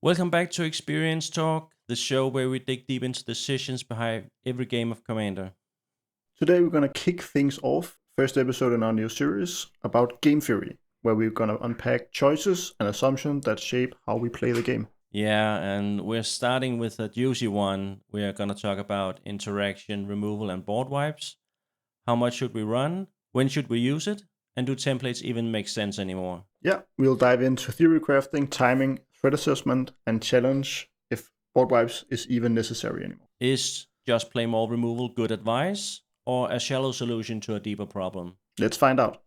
Welcome back to Experience Talk, the show where we dig deep into decisions behind every game of Commander. Today we're going to kick things off, first episode in our new series about game theory, where we're going to unpack choices and assumptions that shape how we play the game. Yeah, and we're starting with a juicy one. We are going to talk about interaction, removal, and board wipes. How much should we run? When should we use it? And do templates even make sense anymore? Yeah, we'll dive into theory crafting, timing, threat assessment, and challenge if Boardwipes is even necessary anymore. Is just play more removal good advice, or a shallow solution to a deeper problem? Let's find out.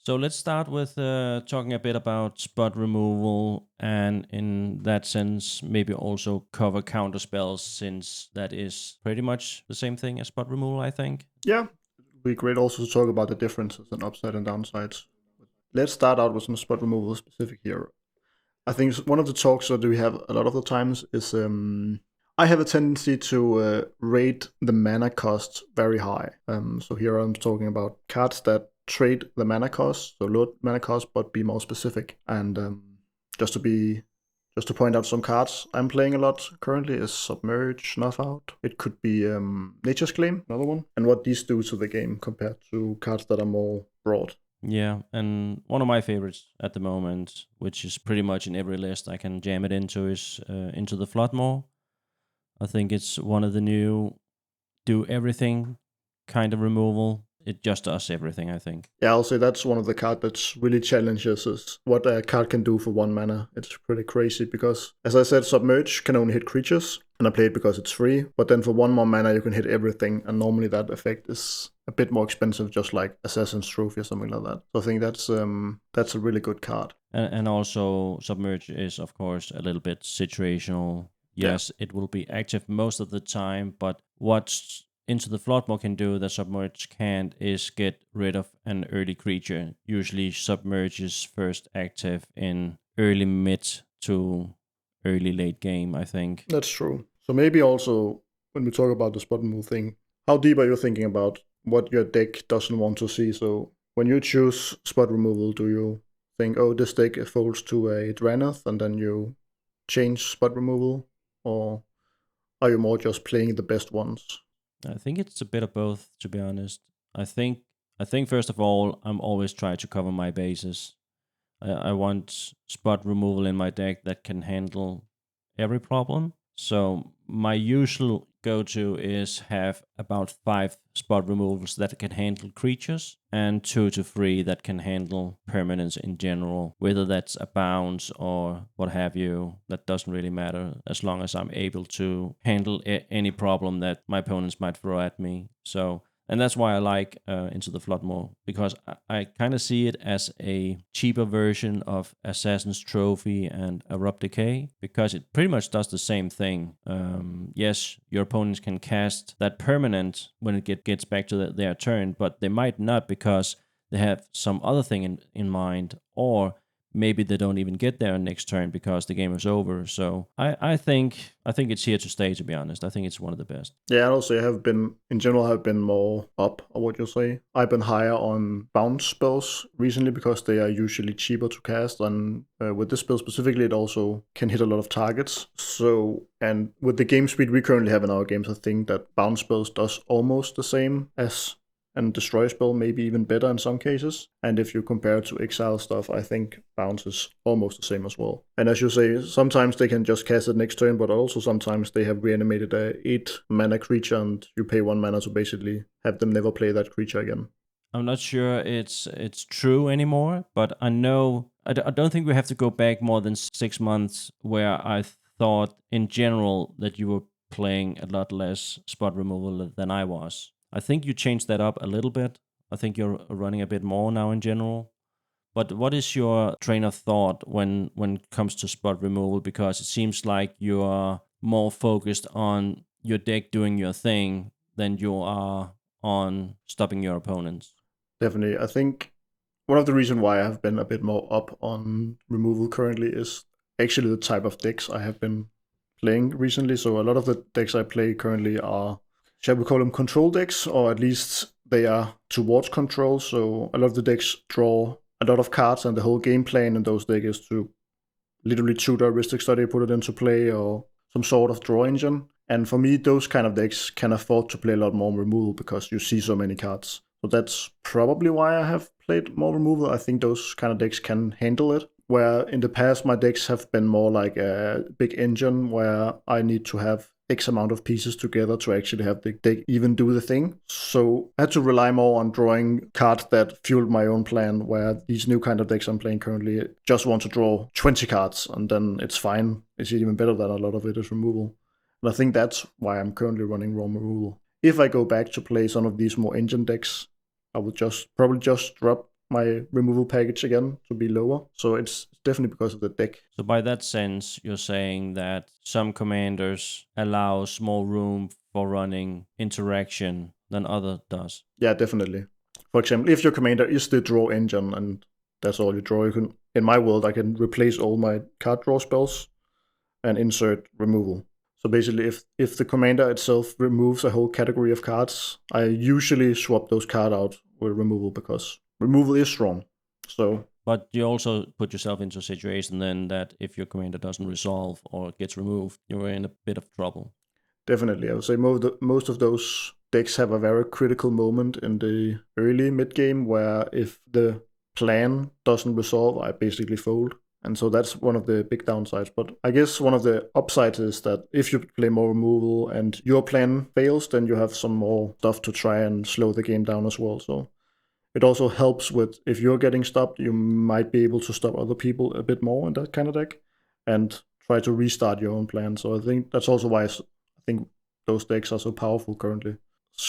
So let's start with talking a bit about spot removal, and in that sense, maybe also cover counterspells, since that is pretty much the same thing as spot removal, I think. Yeah, it would be great also to talk about the differences and upside and downsides. Let's start out with some spot removal specific here. I think one of the talks that we have a lot of the times is I have a tendency to rate the mana cost very high. So here I'm talking about cards that trade the mana cost, so low mana cost, but be more specific. And just to point out some cards I'm playing a lot currently is Submerge, Snuff Out. It could be Nature's Claim, another one. And what these do to the game compared to cards that are more broad. Yeah, and one of my favorites at the moment, which is pretty much in every list I can jam it into, is Into the Floodmoor. I think it's one of the new do everything kind of removal. It just does everything, I think. Yeah, I'll say that's one of the cards that really challenges us. What a card can do for 1 mana. It's pretty crazy because, as I said, Submerge can only hit creatures, and I play it because it's free. But then for 1 more mana, you can hit everything, and normally that effect is a bit more expensive, just like Assassin's Trophy or something like that. So I think that's a really good card. And also, Submerge is, of course, a little bit situational. Yes, it will be active most of the time, but what's Into the Floodmoor can do that Submerge can't is get rid of an early creature. Usually Submerge is first active in early mid to early late game, I think. That's true. So maybe also, when we talk about the spot move thing, how deep are you thinking about what your deck doesn't want to see? So when you choose spot removal, do you think, oh, this deck folds to a Drannith, and then you change spot removal? Or are you more just playing the best ones? I think it's a bit of both, to be honest. I think first of all, I'm always trying to cover my bases. I want spot removal in my deck that can handle every problem. So my usual go-to is have about 5 spot removals that can handle creatures, and 2 to 3 that can handle permanents in general. Whether that's a bounce or what have you, that doesn't really matter, as long as I'm able to handle any problem that my opponents might throw at me. So, and that's why I like Into the Floodmoor, because I kind of see it as a cheaper version of Assassin's Trophy and Abrupt Decay, because it pretty much does the same thing. Yes, your opponents can cast that permanent when it gets back to their turn, but they might not because they have some other thing in mind, or maybe they don't even get there next turn because the game is over. So I think it's here to stay, to be honest. I think it's one of the best. Yeah, and also I have been more up, or what you say. I've been higher on bounce spells recently because they are usually cheaper to cast, and with this spell specifically, it also can hit a lot of targets. So, and with the game speed we currently have in our games, I think that bounce spells does almost the same as and destroy spell, maybe even better in some cases. And if you compare it to Exile stuff, I think bounce is almost the same as well. And as you say, sometimes they can just cast it next turn, but also sometimes they have reanimated a 8 mana creature and you pay 1 mana to basically have them never play that creature again. I'm not sure it's true anymore, but I know I don't think we have to go back more than 6 months where I thought in general that you were playing a lot less spot removal than I was. I think you changed that up a little bit. I think you're running a bit more now in general. But what is your train of thought when it comes to spot removal? Because it seems like you are more focused on your deck doing your thing than you are on stopping your opponents. Definitely. I think one of the reasons why I have been a bit more up on removal currently is actually the type of decks I have been playing recently. So a lot of the decks I play currently are shall we call them control decks, or at least they are towards control. So a lot of the decks draw a lot of cards, and the whole game plan in those decks is to literally tutor a Ristic Study, put it into play, or some sort of draw engine. And for me, those kind of decks can afford to play a lot more removal because you see so many cards. So that's probably why I have played more removal. I think those kind of decks can handle it. Where in the past, my decks have been more like a big engine where I need to have X amount of pieces together to actually have the deck even do the thing. So I had to rely more on drawing cards that fueled my own plan, where these new kind of decks I'm playing currently just want to draw 20 cards, and then it's fine. It's even better that a lot of it is removal. And I think that's why I'm currently running raw removal. If I go back to play some of these more engine decks, I would probably just drop my removal package again to be lower. So it's definitely because of the deck. So by that sense, you're saying that some commanders allows more room for running interaction than other does. Yeah, definitely. For example, if your commander is the draw engine and that's all you draw, you can, in my world, I can replace all my card draw spells and insert removal. So basically, if the commander itself removes a whole category of cards, I usually swap those cards out with removal because removal is strong. So, but you also put yourself into a situation then that if your commander doesn't resolve or gets removed, you're in a bit of trouble. Definitely, I would say most of those decks have a very critical moment in the early mid game where if the plan doesn't resolve, I basically fold. And so that's one of the big downsides. But I guess one of the upsides is that if you play more removal and your plan fails, then you have some more stuff to try and slow the game down as well. So it also helps with if you're getting stopped, you might be able to stop other people a bit more in that kind of deck and try to restart your own plan. So I think that's also why I think those decks are so powerful currently.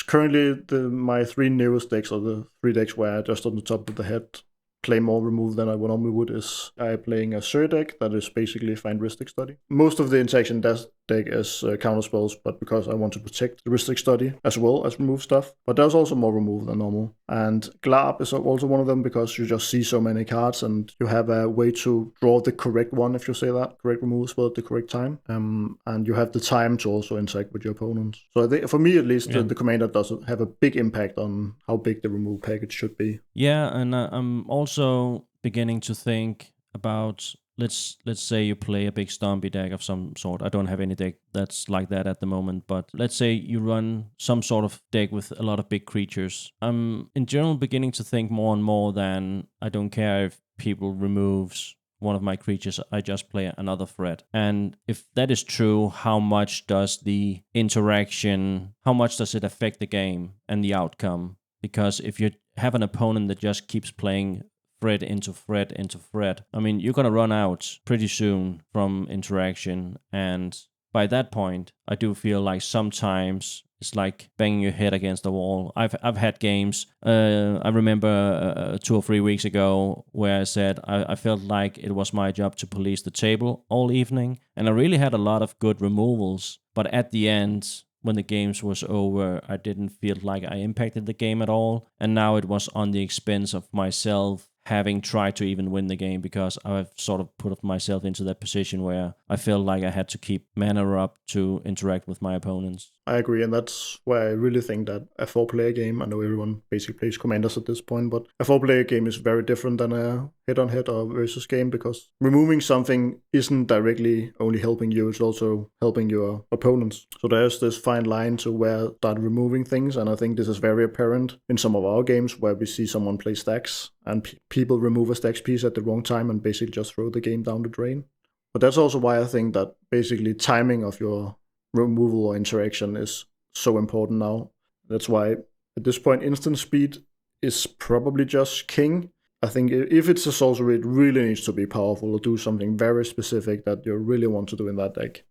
Currently, my three newest decks, or the three decks where I just on the top of the head play more removal than I normally would, is I playing a Sir deck that is basically Find Ristic Study. Most of the interaction deck is Counterspells, but because I want to protect the Ristic Study as well as remove stuff. But there's also more removal than normal. And Glab is also one of them because you just see so many cards and you have a way to draw the correct one, if you say that, correct removal spell at the correct time. And you have the time to also interact with your opponents. So I think, for me at least, the commander doesn't have a big impact on how big the removal package should be. Yeah, and I'm also beginning to think about let's say you play a big stompy deck of some sort. I don't have any deck that's like that at the moment, but let's say you run some sort of deck with a lot of big creatures. I'm in general beginning to think more and more than I don't care if people removes one of my creatures, I just play another threat. And if that is true, how much does the interaction, how much does it affect the game and the outcome? Because if you have an opponent that just keeps playing threat into threat into threat, I mean, you're going to run out pretty soon from interaction. And by that point, I do feel like sometimes it's like banging your head against the wall. I've had games, I remember 2 or 3 weeks ago, where I said I felt like it was my job to police the table all evening. And I really had a lot of good removals. But at the end, when the games was over, I didn't feel like I impacted the game at all. And now it was on the expense of myself having tried to even win the game because I've sort of put myself into that position where I felt like I had to keep mana up to interact with my opponents. I agree, and that's why I really think that a 4-player game, I know everyone basically plays Commanders at this point, but a 4-player game is very different than a head-on-head or versus game because removing something isn't directly only helping you, it's also helping your opponents. So there's this fine line to where start removing things, and I think this is very apparent in some of our games where we see someone play stacks and people remove a stacks piece at the wrong time and basically just throw the game down the drain. But that's also why I think that basically timing of your removal or interaction is so important now. That's why at this point instant speed is probably just king. I think if it's a sorcery, it really needs to be powerful or do something very specific that you really want to do in that deck.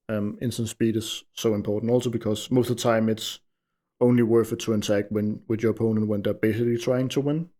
Instant speed is so important also because most of the time it's only worth it to interact with your opponent when they're basically trying to win.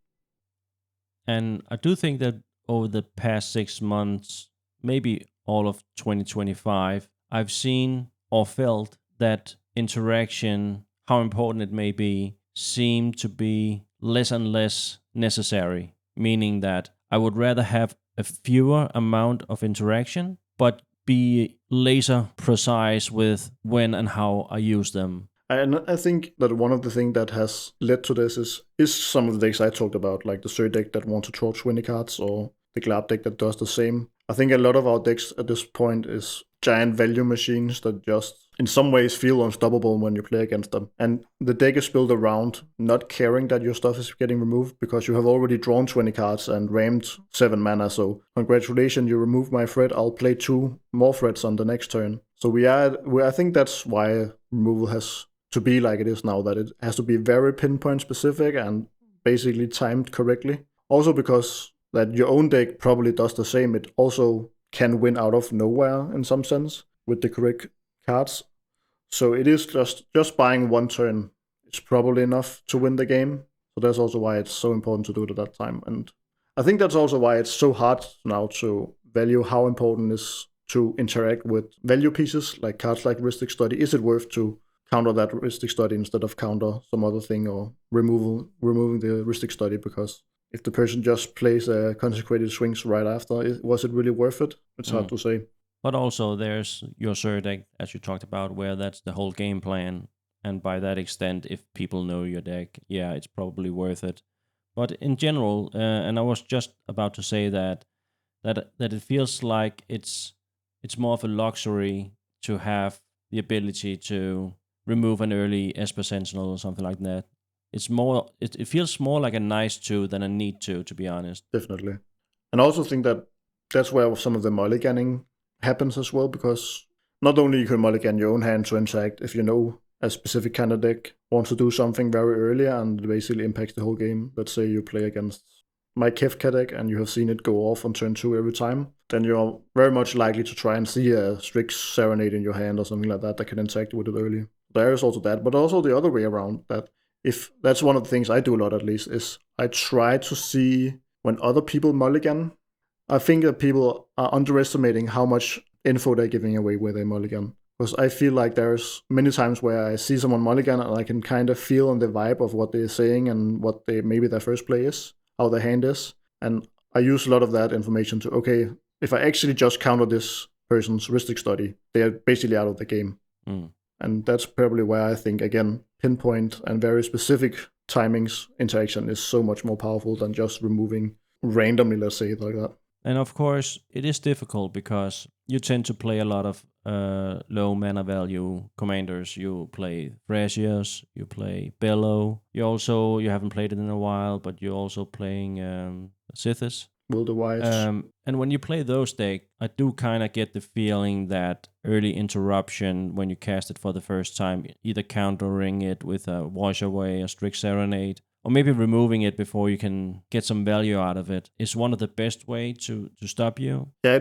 And I do think that over the past 6 months, maybe all of 2025, I've seen or felt that interaction, how important it may be, seem to be less and less necessary, meaning that I would rather have a fewer amount of interaction, but be laser precise with when and how I use them. And I think that one of the things that has led to this is some of the decks I talked about, like the Sur deck that wants to draw 20 cards, or the Glab deck that does the same. I think a lot of our decks at this point is giant value machines that just in some ways feel unstoppable when you play against them. And the deck is built around not caring that your stuff is getting removed because you have already drawn 20 cards and rammed 7 mana. So congratulations, you removed my threat. I'll play 2 more threats on the next turn. So I think that's why removal has to be like it is now, that it has to be very pinpoint specific and basically timed correctly. Also because that your own deck probably does the same. It also can win out of nowhere in some sense with the correct cards. So it is just buying one turn is probably enough to win the game. So that's also why it's so important to do it at that time. And I think that's also why it's so hard now to value how important it is to interact with value pieces like cards like Ristic Study. Is it worth to counter that Ristic Study instead of counter some other thing, or removing the Ristic Study? Because if the person just plays a Consecrated Swings right after, was it really worth it? It's hard to say. But also there's your Sur deck, as you talked about, where that's the whole game plan. And by that extent, if people know your deck, yeah, it's probably worth it. But in general, and I was just about to say that it feels like it's more of a luxury to have the ability to remove an early Esper Sentinel or something like that. It's more. It feels more like a nice to than a need to be honest. Definitely. And I also think that that's where some of the mulliganing happens as well, because not only you can mulligan your own hand to interact if you know a specific kind of deck wants to do something very early and it basically impacts the whole game. Let's say you play against my Kefka deck and you have seen it go off on turn 2 every time, then you're very much likely to try and see a Strix Serenade in your hand or something like that can interact with it early. There is also that, but also the other way around, that if that's one of the things I do a lot, at least, is I try to see when other people mulligan. I think that people are underestimating how much info they're giving away with a mulligan. Because I feel like there's many times where I see someone mulligan and I can kind of feel on the vibe of what they're saying and what maybe their first play is, how their hand is. And I use a lot of that information to, okay, if I actually just counter this person's Ristic Study, they are basically out of the game. And that's probably where I think, again, pinpoint and very specific timings interaction is so much more powerful than just removing randomly, let's say it like that. And of course, it is difficult because you tend to play a lot of low mana value commanders. You play Thrasios, you play Bellow. You haven't played it in a while, but you're also playing Sithis. Boardwipes. And when you play those decks, I do kind of get the feeling that early interruption when you cast it for the first time, either countering it with a Wash Away, a Strict Serenade, or maybe removing it before you can get some value out of it, is one of the best way to stop you. Yeah,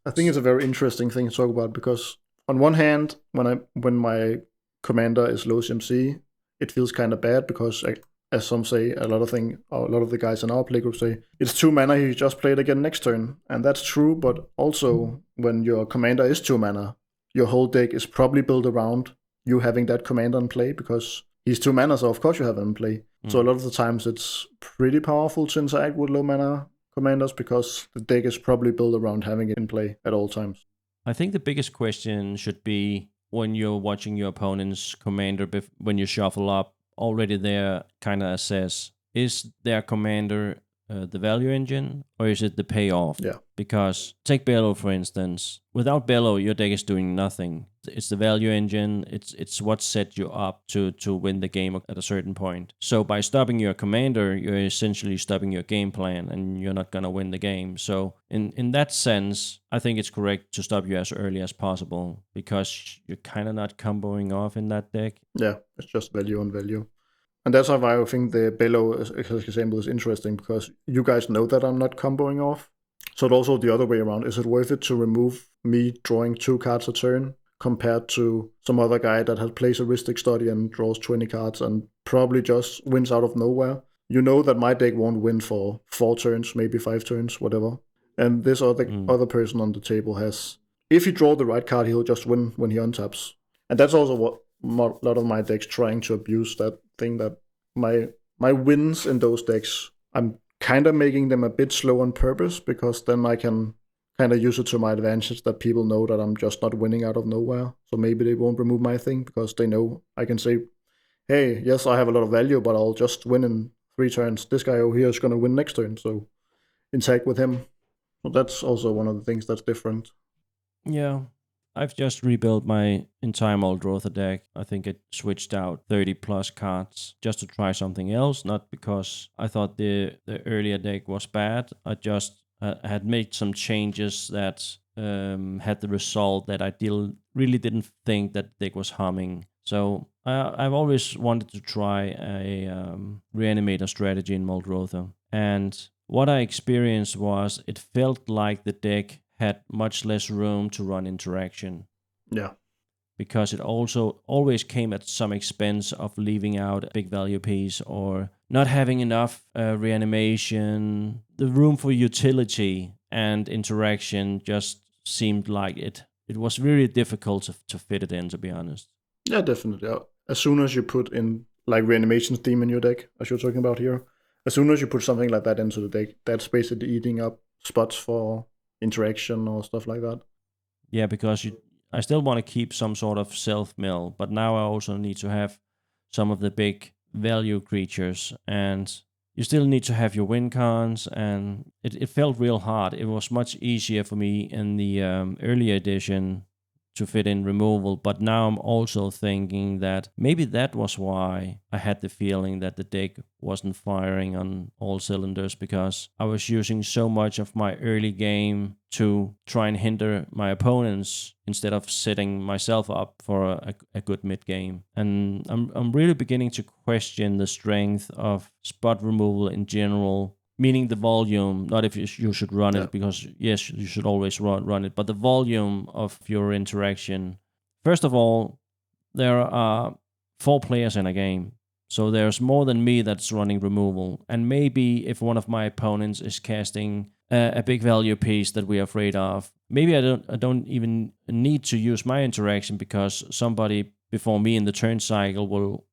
I think it's a very interesting thing to talk about, because on one hand, when my commander is low CMC, it feels kind of bad because as some say, a lot of the guys in our playgroup say, it's 2 mana, you just play it again next turn. And that's true, but also when your commander is 2 mana, your whole deck is probably built around you having that commander in play, because he's 2 mana, so of course you have him in play. So a lot of the times it's pretty powerful to interact with low mana commanders because the deck is probably built around having it in play at all times. I think the biggest question should be when you're watching your opponent's commander, when you shuffle up, already there kind of assess, is their commander the value engine or is it the payoff? Yeah. Because take Bellow, for instance. Without Bellow, your deck is doing nothing. It's the value engine. It's what set you up to win the game at a certain point. So by stopping your commander, you're essentially stopping your game plan and you're not going to win the game. So in that sense, I think it's correct to stop you as early as possible because you're kind of not comboing off in that deck. Yeah, it's just value on value. And that's why I think the Bellow example is interesting, because you guys know that I'm not comboing off. So it's also the other way around. Is it worth it to remove me drawing 2 cards a turn compared to some other guy that has plays a Ristic Study and draws 20 cards and probably just wins out of nowhere? You know that my deck won't win for 4 turns, maybe 5 turns, whatever. And this other person on the table has, if he draws the right card, he'll just win when he untaps. And that's also what a lot of my decks trying to abuse, that thing that my wins in those decks, I'm kind of making them a bit slow on purpose, because then I can kind of use it to my advantage that people know that I'm just not winning out of nowhere. So maybe they won't remove my thing because they know I can say, hey, yes, I have a lot of value, but I'll just win in 3 turns. This guy over here is going to win next turn, so interact with him. So that's also one of the things that's different. Yeah. I've just rebuilt my entire Muldrotha deck. I think it switched out 30 plus cards just to try something else, not because I thought the earlier deck was bad. I just had made some changes that had the result that I really didn't think that deck was humming. So I've always wanted to try a reanimator strategy in Muldrotha. And what I experienced was it felt like the deck had much less room to run interaction. Yeah. Because it also always came at some expense of leaving out a big value piece or not having enough reanimation. The room for utility and interaction just seemed like it was really difficult to fit it in, to be honest. Yeah, definitely. As soon as you put in like reanimation theme in your deck, as you're talking about here, as soon as you put something like that into the deck, that's basically eating up spots for interaction or stuff like that. Yeah, because I still want to keep some sort of self mill, but now I also need to have some of the big value creatures, and you still need to have your win cons, and it felt real hard. It was much easier for me in the earlier edition to fit in removal, but now I'm also thinking that maybe that was why I had the feeling that the deck wasn't firing on all cylinders, because I was using so much of my early game to try and hinder my opponents instead of setting myself up for a good mid game. And I'm really beginning to question the strength of spot removal in general, meaning the volume, not if you should run it, because yes, you should always run it, but the volume of your interaction. First of all, there are 4 players in a game, so there's more than me that's running removal. And maybe if one of my opponents is casting a big value piece that we're afraid of, maybe I don't even need to use my interaction because somebody before me in the turn cycle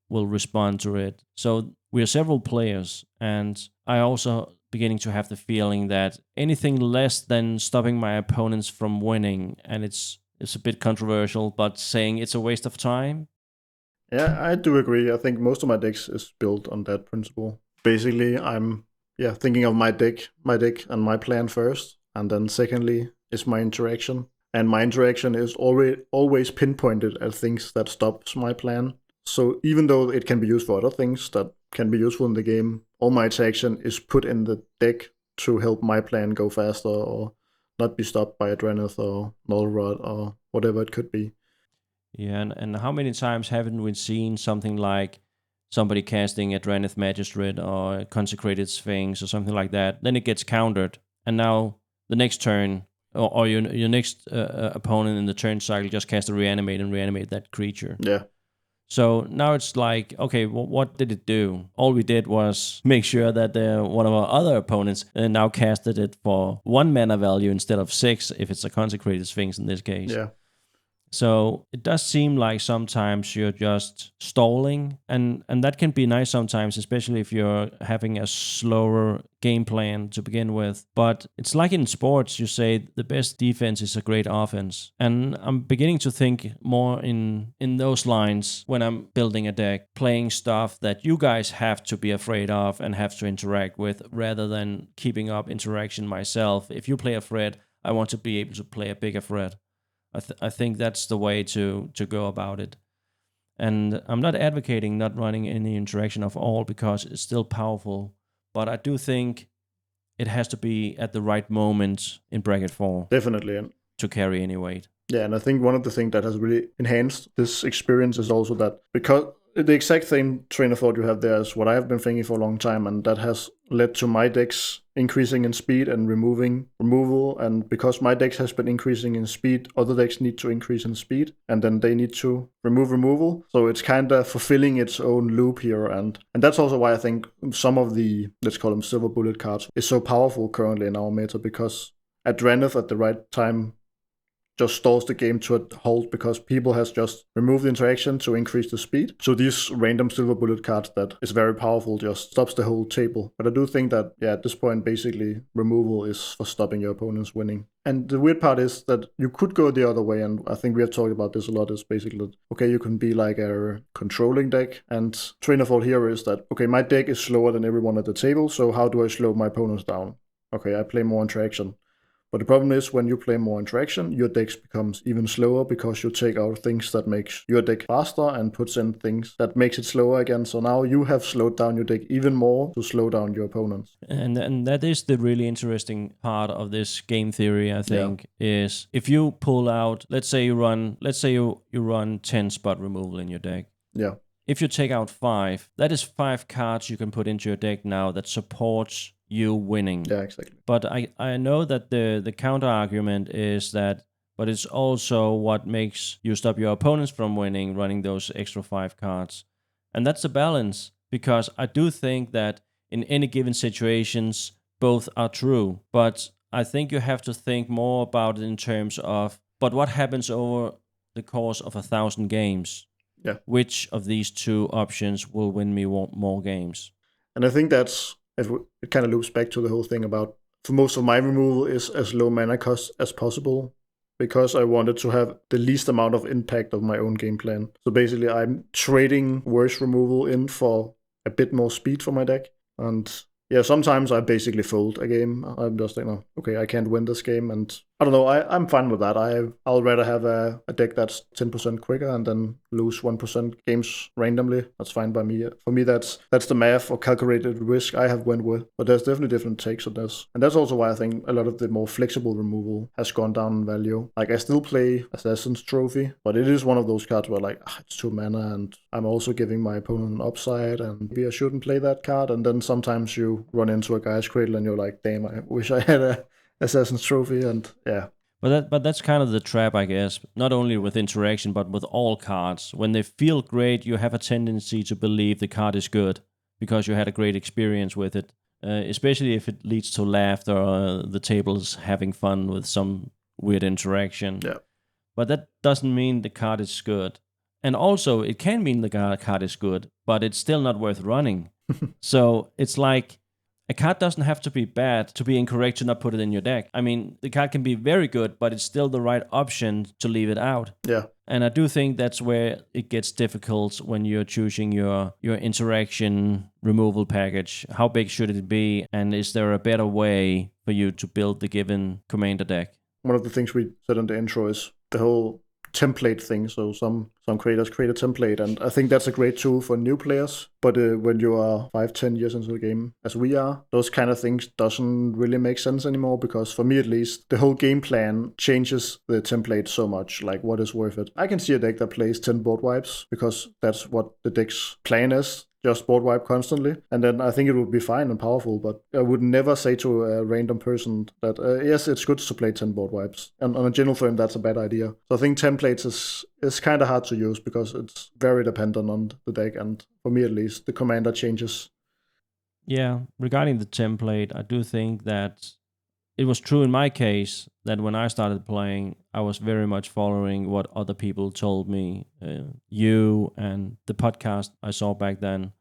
will respond to it. So we are several players, and I also beginning to have the feeling that anything less than stopping my opponents from winning, and it's a bit controversial, but saying it's a waste of time. Yeah, I do agree. I think most of my decks is built on that principle. Basically, I'm thinking of my deck and my plan first, and then secondly is my interaction. And my interaction is always pinpointed at things that stops my plan. So even though it can be used for other things that can be useful in the game, all my interaction is put in the deck to help my plan go faster or not be stopped by a Adrenith or Null Rod or whatever it could be. Yeah, and how many times haven't we seen something like somebody casting a Adrenith Magistrate or a Consecrated Sphinx or something like that? Then it gets countered, and now the next turn, or your next opponent in the turn cycle just cast a Reanimate and reanimate that creature. Yeah. So now it's like, okay, what did it do? All we did was make sure that one of our other opponents now casted it for 1 mana value instead of 6, if it's a Consecrated Sphinx in this case. Yeah. So it does seem like sometimes you're just stalling, and that can be nice sometimes, especially if you're having a slower game plan to begin with. But it's like in sports, you say the best defense is a great offense. And I'm beginning to think more in those lines when I'm building a deck, playing stuff that you guys have to be afraid of and have to interact with, rather than keeping up interaction myself. If you play a threat, I want to be able to play a bigger threat. I think that's the way to go about it. And I'm not advocating not running any interaction of all, because it's still powerful. But I do think it has to be at the right moment in bracket 4. Definitely. To carry any weight. Yeah, and I think one of the things that has really enhanced this experience is also that, because the exact same train of thought you have there is what I have been thinking for a long time, and that has led to my decks increasing in speed and removal. And because my decks has been increasing in speed, other decks need to increase in speed, and then they need to remove removal. So it's kind of fulfilling its own loop here, and that's also why I think some of the, let's call them silver bullet cards, is so powerful currently in our meta, because Adrenith at the right time just stalls the game to a halt because people has just removed the interaction to increase the speed. So these random silver bullet cards that is very powerful just stops the whole table. But I do think that, yeah, at this point, basically, removal is for stopping your opponents winning. And the weird part is that you could go the other way, and I think we have talked about this a lot, is basically that, okay, you can be like a controlling deck, and train of thought here is that, okay, my deck is slower than everyone at the table, so how do I slow my opponents down? Okay, I play more interaction. But the problem is when you play more interaction, your deck becomes even slower because you take out things that makes your deck faster and puts in things that makes it slower again. So now you have slowed down your deck even more to slow down your opponents. And that is the really interesting part of this game theory, I think, is if you pull out, let's say you run 10 spot removal in your deck. Yeah. If you take out 5, that is 5 cards you can put into your deck now that supports you winning. Yeah, exactly. But I know that the counter argument is that, but it's also what makes you stop your opponents from winning, running those extra 5 cards. And that's the balance, because I do think that in any given situations, both are true. But I think you have to think more about it in terms of, but what happens over the course of 1,000 games? Yeah. Which of these two options will win me more games? And I think that's, it kind of loops back to the whole thing about, for most of my removal is as low mana cost as possible, because I wanted to have the least amount of impact of my own game plan. So basically I'm trading worse removal in for a bit more speed for my deck. And yeah, sometimes I basically fold a game. I'm just like, no, okay, I can't win this game. And I don't know, I'm fine with that. I'll rather have a deck that's 10% quicker and then lose 1% games randomly. That's fine by me. For me, that's the math or calculated risk I have went with. But there's definitely different takes on this. And that's also why I think a lot of the more flexible removal has gone down in value. Like I still play Assassin's Trophy, but it is one of those cards where like, it's 2 mana and I'm also giving my opponent an upside and maybe I shouldn't play that card. And then sometimes you run into a Guy's Cradle and you're like, damn, I wish I had a Assassin's Trophy, and yeah. But that's kind of the trap, I guess. Not only with interaction, but with all cards. When they feel great, you have a tendency to believe the card is good because you had a great experience with it. Especially if it leads to laughter or the table's having fun with some weird interaction. Yeah. But that doesn't mean the card is good. And also, it can mean the card is good, but it's still not worth running. So it's like, a card doesn't have to be bad to be incorrect to not put it in your deck. I mean, the card can be very good, but it's still the right option to leave it out. Yeah. And I do think that's where it gets difficult when you're choosing your interaction removal package. How big should it be? And is there a better way for you to build the given commander deck? One of the things we said in the intro is the whole template thing. So some creators create a template, and I think that's a great tool for new players. But when you are 5-10 years into the game, as we are, those kind of things doesn't really make sense anymore, because for me at least, the whole game plan changes the template so much. Like, what is worth it? I can see a deck that plays 10 Boardwipes because that's what the deck's plan is. Just Boardwipe constantly, and then I think it would be fine and powerful, but I would never say to a random person that, yes, it's good to play 10 Boardwipes. And on a general firm, that's a bad idea. So I think templates is kind of hard to use because it's very dependent on the deck, and for me at least, the commander changes. Yeah, regarding the template, I do think that it was true in my case that when I started playing, I was very much following what other people told me, you and the podcast I saw back then,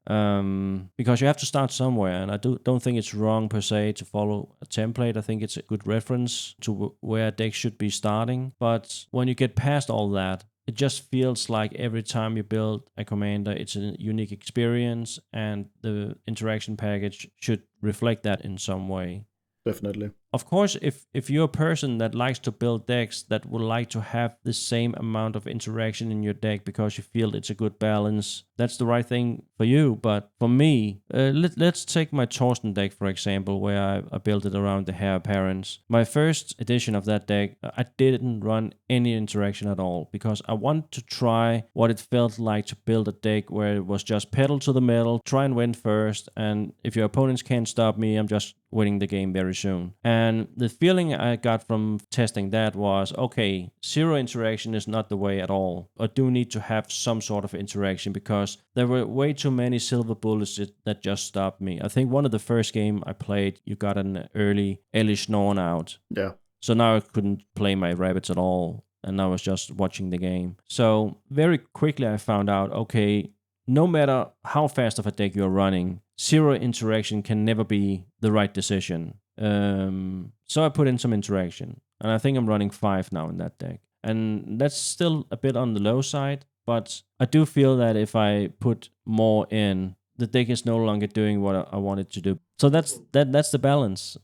because you have to start somewhere, and I don't think it's wrong per se to follow a template. I think it's a good reference to where a deck should be starting. But when you get past all that, it just feels like every time you build a commander, it's a unique experience, and the interaction package should reflect that in some way. Definitely. Of course, if you're a person that likes to build decks that would like to have the same amount of interaction in your deck because you feel it's a good balance, that's the right thing for you. But for me, let's take my Torsten deck, for example, where I built it around the Heir Apparent. My first edition of that deck, I didn't run any interaction at all because I wanted to try what it felt like to build a deck where it was just pedal to the metal, try and win first, and if your opponents can't stop me, I'm just winning the game very soon. And the feeling I got from testing that was, okay, zero interaction is not the way at all. I do need to have some sort of interaction because there were way too many silver bullets that just stopped me. I think one of the first game I played, you got an early Elish Norn out. Yeah. So now I couldn't play my rabbits at all. and I was just watching the game. So very quickly I found out, okay, no matter how fast of a deck you're running, 0 interaction can never be the right decision. So I put in some interaction, and I think I'm running 5 now in that deck. And that's still a bit on the low side, but I do feel that if I put more in, the deck is no longer doing what I want it to do. So that's the balance.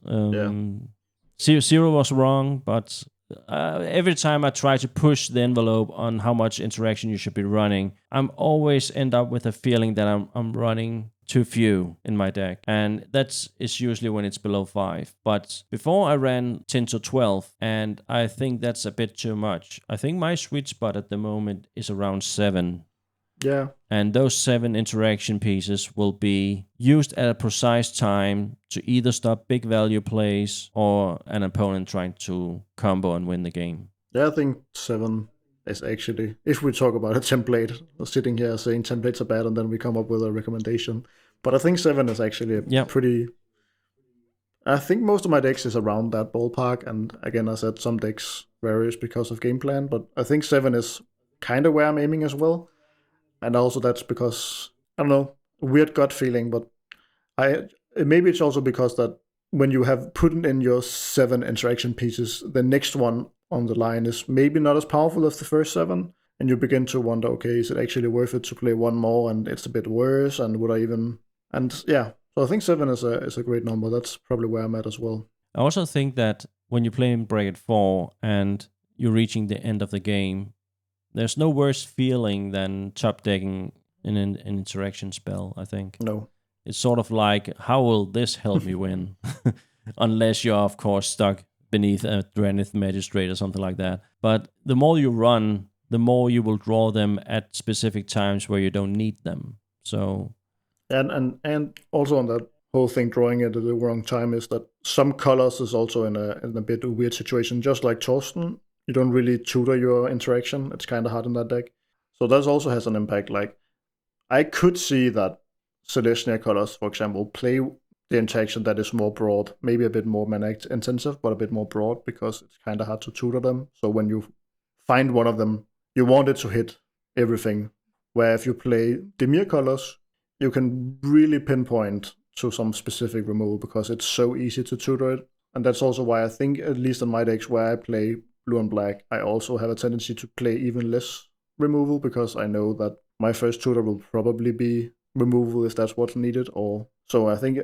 Zero was wrong, but every time I try to push the envelope on how much interaction you should be running, I'm always end up with a feeling that I'm running too few in my deck, and that's is usually when it's below 5. But before I ran 10 to 12, and I think that's a bit too much. I think my sweet spot at the moment is around 7. Yeah. And those 7 interaction pieces will be used at a precise time to either stop big value plays or an opponent trying to combo and win the game. Yeah, I think 7 is actually, if we talk about a template, sitting here saying templates are bad and then we come up with a recommendation. But I think 7 is actually pretty... I think most of my decks is around that ballpark. And again, I said some decks varies because of game plan, but I think 7 is kind of where I'm aiming as well. And also that's because, I don't know, weird gut feeling, but maybe it's also because that when you have put in your 7 interaction pieces, the next one on the line is maybe not as powerful as the first 7, and you begin to wonder, okay, is it actually worth it to play one more, and it's a bit worse, and would I even... And yeah, so I think 7 is a great number. That's probably where I'm at as well. I also think that when you play in bracket 4 and you're reaching the end of the game, there's no worse feeling than top decking in an interaction spell, I think. No. It's sort of like, how will this help me win? Unless you're, of course, stuck beneath a Dranith Magistrate or something like that. But the more you run, the more you will draw them at specific times where you don't need them. So... And also on that whole thing, drawing it at the wrong time, is that some colors is also in a bit of a weird situation. Just like Torsten, you don't really tutor your interaction. It's kind of hard in that deck. So that also has an impact. Like, I could see that Celestia colors, for example, play the interaction that is more broad, maybe a bit more mana intensive, but a bit more broad, because it's kind of hard to tutor them. So when you find one of them, you want it to hit everything. Where if you play Dimir colors, you can really pinpoint to some specific removal because it's so easy to tutor it. And that's also why I think, at least in my decks where I play blue and black, I also have a tendency to play even less removal, because I know that my first tutor will probably be removal if that's what's needed. Or so I think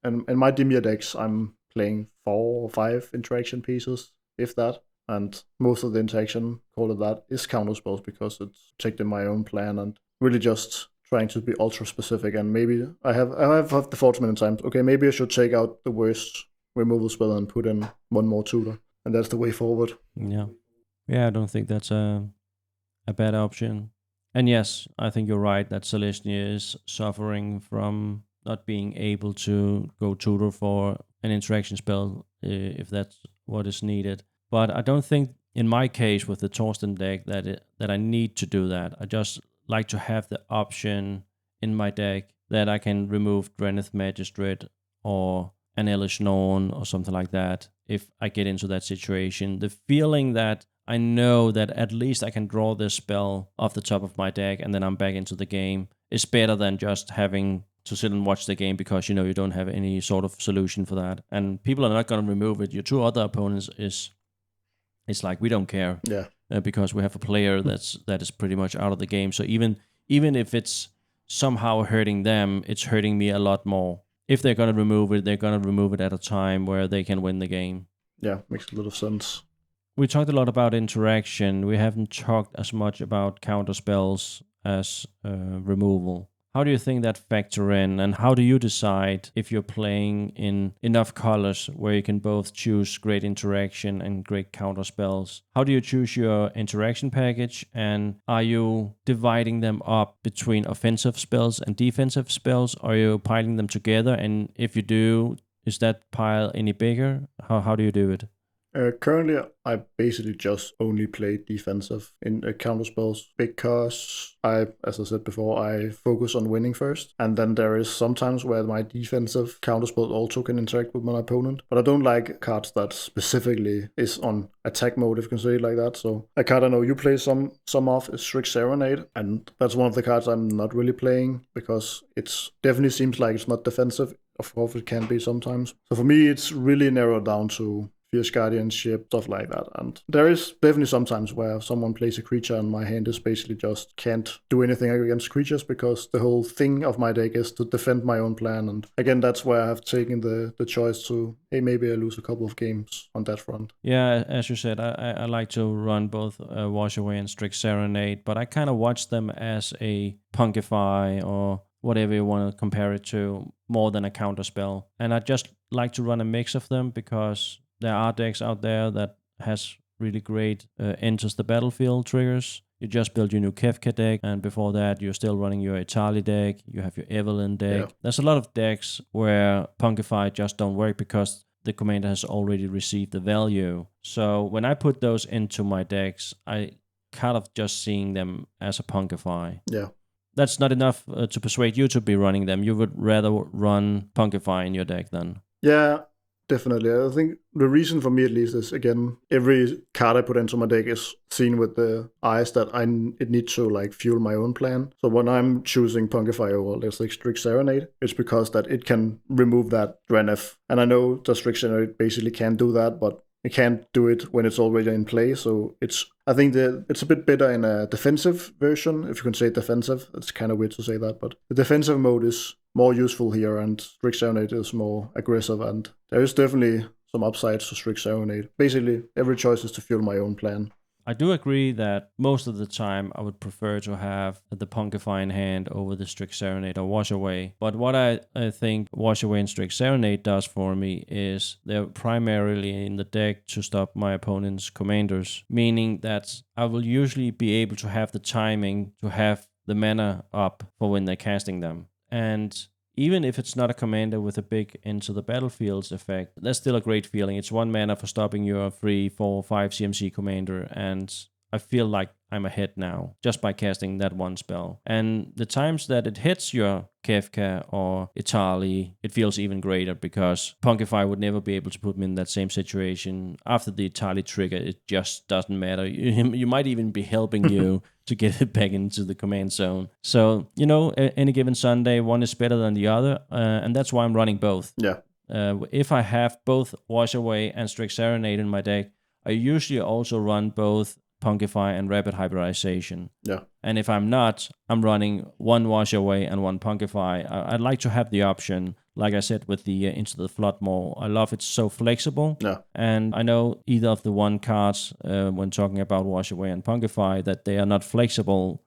in my Dimir decks, I'm playing 4 or 5 interaction pieces, if that. And most of the interaction, call it that, is counterspells, because it's protecting my own plan and really just trying to be ultra specific. And maybe I have had the thoughts many times, okay, maybe I should take out the worst removal spell and put in one more tutor, and that's the way forward. Yeah, I don't think that's a bad option. And yes, I think you're right that Celestia is suffering from not being able to go tutor for an interaction spell if that's what is needed. But I don't think, in my case with the Torsten deck, that I need to do that. I just like to have the option in my deck that I can remove Dranith Magistrate or an Elish Norn or something like that if I get into that situation. The feeling that I know that at least I can draw this spell off the top of my deck and then I'm back into the game is better than just having to sit and watch the game because you know you don't have any sort of solution for that. And people are not going to remove it. Your 2 other opponents it's like, we don't care. Yeah. Because we have a player that is pretty much out of the game. So even if it's somehow hurting them, it's hurting me a lot more. If they're going to remove it, they're going to remove it at a time where they can win the game. Yeah, makes a lot of sense. We talked a lot about interaction. We haven't talked as much about counterspells as removal. How do you think that factor in, and how do you decide if you're playing in enough colors where you can both choose great interaction and great counterspells? How do you choose your interaction package, and are you dividing them up between offensive spells and defensive spells? Are you piling them together, and if you do, is that pile any bigger? How do you do it? Currently, I basically just only play defensive in Counterspells because as I said before, I focus on winning first. And then there is sometimes where my defensive Counterspell also can interact with my opponent. But I don't like cards that specifically is on attack mode, if you can say it like that. So a card I know you play some of is Strict Serenade. And that's one of the cards I'm not really playing because it's definitely seems like it's not defensive. Of course, it can be sometimes. So for me, it's really narrowed down to Fierce Guardianship, stuff like that. And there is definitely sometimes where someone plays a creature and my hand is basically just can't do anything against creatures because the whole thing of my deck is to defend my own plan. And again, that's where I've taken the choice to, hey, maybe I lose a couple of games on that front. Yeah, as you said, I like to run both Wash Away and Strict Serenade, but I kind of watch them as a Punkify or whatever you want to compare it to, more than a counterspell. And I just like to run a mix of them because there are decks out there that has really great enters the battlefield triggers. You just build your new Kefka deck, and before that, you're still running your Itali deck. You have your Evelyn deck. Yeah. There's a lot of decks where Punkify just don't work because the commander has already received the value. So when I put those into my decks, I kind of just seeing them as a Punkify. Yeah. That's not enough to persuade you to be running them. You would rather run Punkify in your deck then. Yeah, definitely. I think the reason for me at least is, again, every card I put into my deck is seen with the eyes that it needs to like fuel my own plan. So when I'm choosing Punkify over, let's say, Strict Serenade, it's because that it can remove that Drenef. And I know the Strict Serenade basically can't do that, but it can't do it when it's already in play. So I think that it's a bit better in a defensive version, if you can say defensive. It's kind of weird to say that, but the defensive mode is more useful here, and Strict Serenade is more aggressive, and there is definitely some upsides to Strict Serenade. Basically, every choice is to fuel my own plan. I do agree that most of the time I would prefer to have the Punkify in hand over the Strict Serenade or Wash Away. But what I think Wash Away and Strict Serenade does for me is they're primarily in the deck to stop my opponent's commanders, meaning that I will usually be able to have the timing to have the mana up for when they're casting them. And even if it's not a commander with a big into the battlefields effect, that's still a great feeling. It's 1 mana for stopping your 3, 4, 5 CMC commander, and I feel like I'm ahead now just by casting that one spell. And the times that it hits your Kefka or Itali, it feels even greater because Punkify would never be able to put me in that same situation. After the Itali trigger, it just doesn't matter. You might even be helping you to get it back into the command zone. So, any given Sunday, one is better than the other, and that's why I'm running both. Yeah. If I have both Wash Away and Strict Serenade in my deck, I usually also run both Punkify and Rapid Hybridization. Yeah. And if I'm not, I'm running one Wash Away and one Punkify. I'd like to have the option, like I said, with the Into the Flood more. I love it's so flexible. Yeah. And I know either of the one cards, when talking about Wash Away and Punkify, that they are not flexible,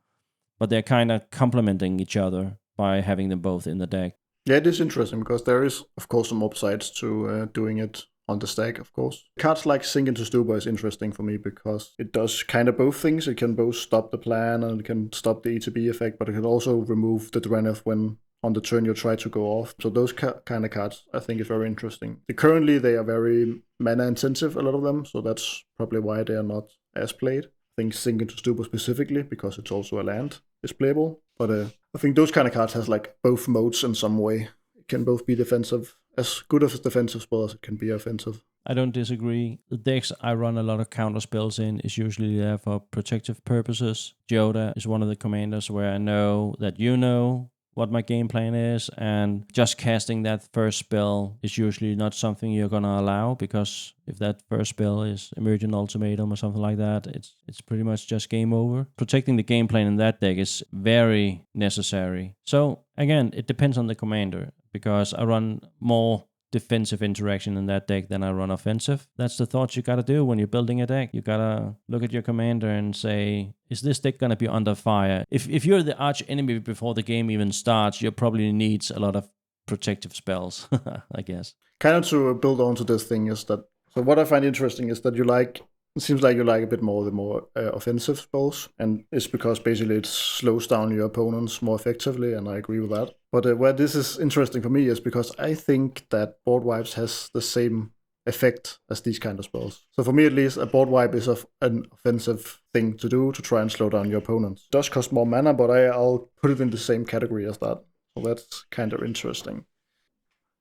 but they're kind of complementing each other by having them both in the deck. Yeah, it is interesting because there is, of course, some upsides to doing it on the stack, of course. Cards like Sink into Stupor is interesting for me because it does kind of both things. It can both stop the plan and it can stop the ETB effect, but it can also remove the Drenef when on the turn you try to go off. So those kind of cards I think is very interesting. Currently they are very mana intensive, a lot of them, so that's probably why they are not as played. I think Sink into Stupor specifically because it's also a land is playable. But I think those kind of cards has like both modes in some way. It can both be defensive, as good of a defensive spell as it can be offensive. I don't disagree. The decks I run a lot of counter spells in is usually there for protective purposes. Joda is one of the commanders where I know that you know what my game plan is, and just casting that first spell is usually not something you're gonna allow, because if that first spell is Emergent Ultimatum or something like that, it's pretty much just game over. Protecting the game plan in that deck is very necessary. So again, it depends on the commander, because I run more defensive interaction in that deck than I run offensive. That's the thoughts you gotta do when you're building a deck. You gotta look at your commander and say, is this deck gonna be under fire? If you're the arch enemy before the game even starts, you probably needs a lot of protective spells, I guess. Kind of to build on to this thing is that, so what I find interesting is that it seems like you like a bit more the more offensive spells, and it's because basically it slows down your opponents more effectively, and I agree with that. But where this is interesting for me is because I think that Boardwipes has the same effect as these kind of spells. So for me at least, a board wipe is an offensive thing to do to try and slow down your opponents. It does cost more mana, but I'll put it in the same category as that. So that's kind of interesting.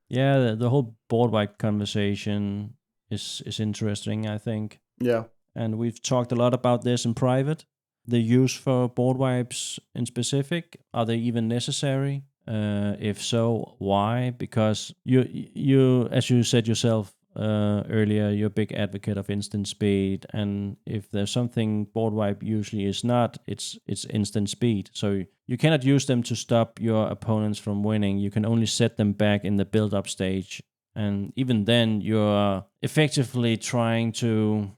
Yeah, the whole Boardwipe conversation is interesting, I think. Yeah. And we've talked a lot about this in private. The use for Boardwipes in specific, are they even necessary? If so, why? Because you, as you said yourself earlier, you're a big advocate of instant speed, and if there's something Boardwipe usually is not, it's instant speed. So you cannot use them to stop your opponents from winning. You can only set them back in the build-up stage, and even then, you're effectively trying to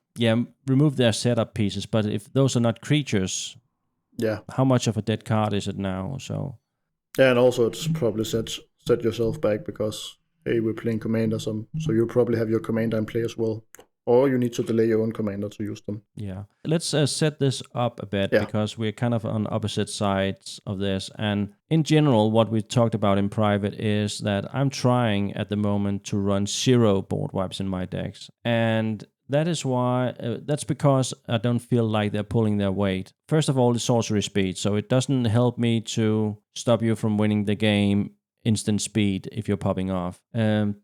remove their setup pieces. But if those are not creatures, how much of a dead card is it now? So yeah, and also it's probably set yourself back because hey, we're playing commander, so you'll probably have your commander in play as well, or you need to delay your own commander to use them. Yeah, let's set this up a bit because we're kind of on opposite sides of this. And in general, what we talked about in private is that I'm trying at the moment to run 0 board wipes in my decks, and that is why, that's because I don't feel like they're pulling their weight. First of all, the sorcery speed, so it doesn't help me to stop you from winning the game instant speed if you're popping off.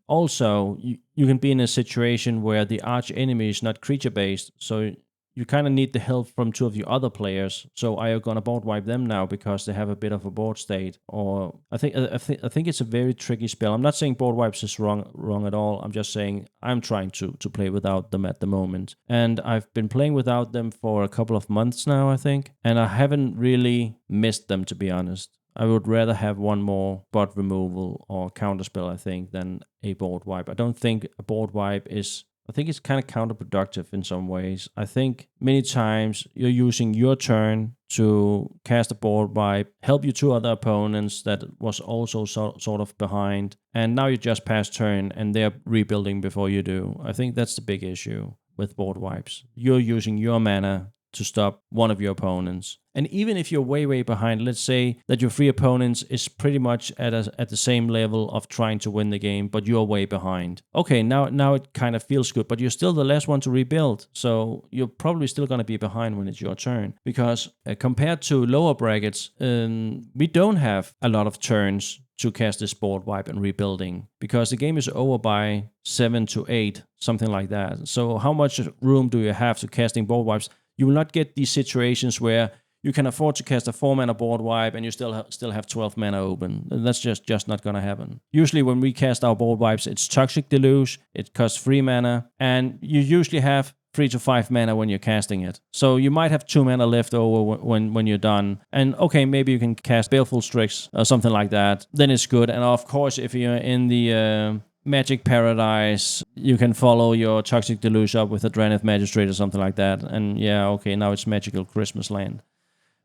Also, you can be in a situation where the arch enemy is not creature based, so you kind of need the help from 2 of your other players. So are you gonna board wipe them now because they have a bit of a board state? Or I think it's a very tricky spell. I'm not saying board wipes is wrong at all. I'm just saying I'm trying to play without them at the moment, and I've been playing without them for a couple of months now, I think, and I haven't really missed them, to be honest. I would rather have one more bot removal or counterspell, I think, than a board wipe. I don't think a board wipe is... I think it's kind of counterproductive in some ways. I think many times you're using your turn to cast a board wipe, help your 2 other opponents that was also sort of behind, and now you just pass turn and they're rebuilding before you do. I think that's the big issue with board wipes. You're using your mana to stop one of your opponents. And even if you're way behind, let's say that your 3 opponents is pretty much at the same level of trying to win the game, but you're way behind. Okay, now it kind of feels good, but you're still the last one to rebuild. So you're probably still going to be behind when it's your turn. Because compared to lower brackets, we don't have a lot of turns to cast this board wipe and rebuilding, because the game is over by 7 to 8, something like that. So how much room do you have to casting board wipes? You will not get these situations where you can afford to cast a 4-mana board wipe and you still have 12 mana open. That's just not going to happen. Usually when we cast our board wipes, it's Toxic Deluge, it costs 3 mana, and you usually have 3 to 5 mana when you're casting it. So you might have 2 mana left over when you're done. And okay, maybe you can cast Baleful Strix or something like that. Then it's good. And of course, if you're in the... Magic Paradise, you can follow your Toxic Deluge up with a Dranith Magistrate or something like that. And yeah, okay, now it's Magical Christmas Land.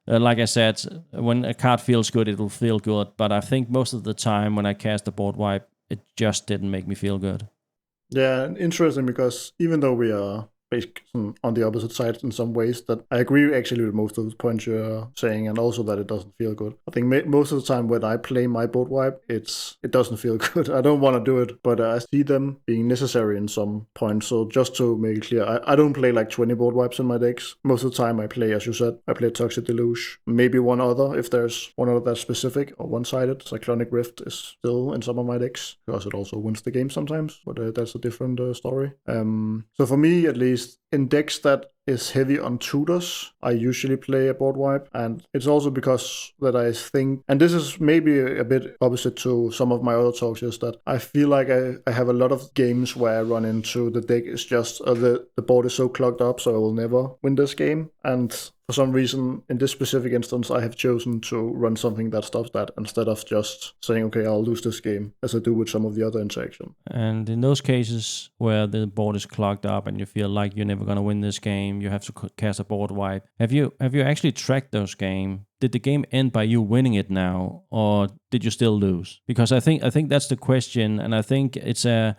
Like I said, when a card feels good, it will feel good. But I think most of the time when I cast a board wipe, it just didn't make me feel good. Yeah, interesting, because even though we are basically on the opposite side in some ways, that I agree actually with most of the points you're saying, and also that it doesn't feel good. I think most of the time when I play my board wipe, it doesn't feel good. I don't want to do it, but I see them being necessary in some points. So just to make it clear, I don't play like 20 board wipes in my decks. Most of the time I play, as you said, I play Toxic Deluge, maybe one other if there's one other that's specific or one-sided. Cyclonic Rift is still in some of my decks because it also wins the game sometimes, but that's a different story. So for me, at least, in decks that is heavy on tutors, I usually play a board wipe, and it's also because that I think, and this is maybe a bit opposite to some of my other talks, is that I feel like I have a lot of games where I run into the deck is just the board is so clogged up, so I will never win this game. And for some reason, in this specific instance, I have chosen to run something that stops that instead of just saying, okay, I'll lose this game, as I do with some of the other interaction. And in those cases where the board is clogged up and you feel like you're never going to win this game, you have to cast a board wipe. Have you actually tracked those games? Did the game end by you winning it now, or did you still lose? Because I think that's the question, and I think it's a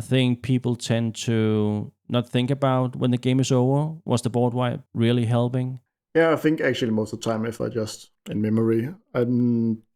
thing people tend to not think about when the game is over. Was the board wipe really helping? Yeah, I think actually most of the time, if I just in memory, I